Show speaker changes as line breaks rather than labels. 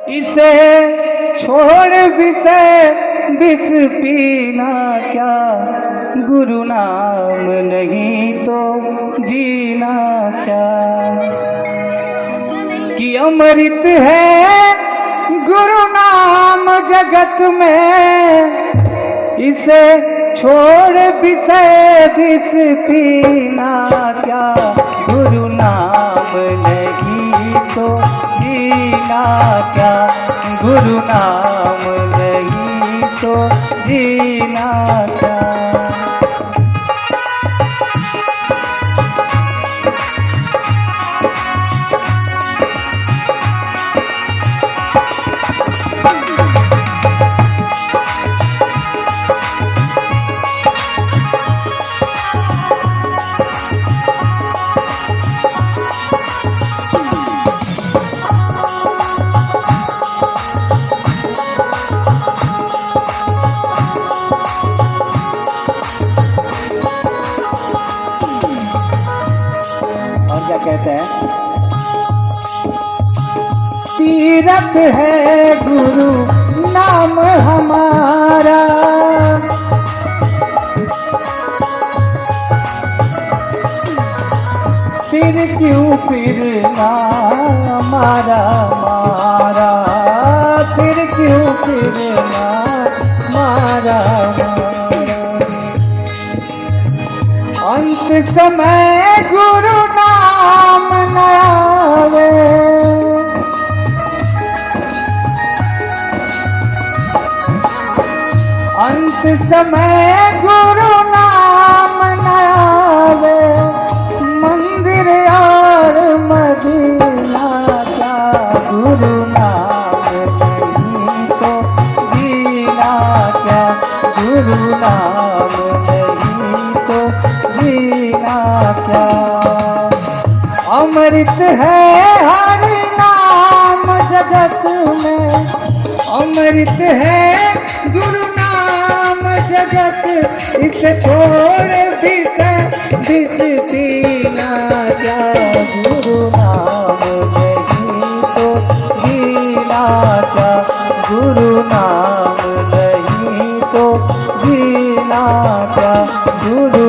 इसे छोड़ विषय विष पीना क्या, गुरु नाम नहीं तो जीना क्या। कि अमृत है गुरु नाम जगत में, इसे छोड़ विषय विष पीना क्या, गुरु नाम नहीं तो जीना क्या, गुरु नाम नहीं तो जीना क्या। क्या कहते हैं, तीरथ है गुरु नाम हमारा, फिर क्यों फिरना मारा मारा, फिर क्यों फिरना मारा मारा। अंत समय गुरु नाम न आवे, अंत समय गुरु नाम न आवे, मंदिर और मदीना क्या, गुरु नाम नहीं तो जीना क्या, गुरु नाम नहीं तो जीना क्या। अमृत है हरि नाम जगत में, अमृत है गुरु नाम जगत, इसे छोड़ विषय विष पीना क्या, गुरु नाम नहीं तो जीना क्या, गुरु नाम नहीं तो जीना क्या, गुरु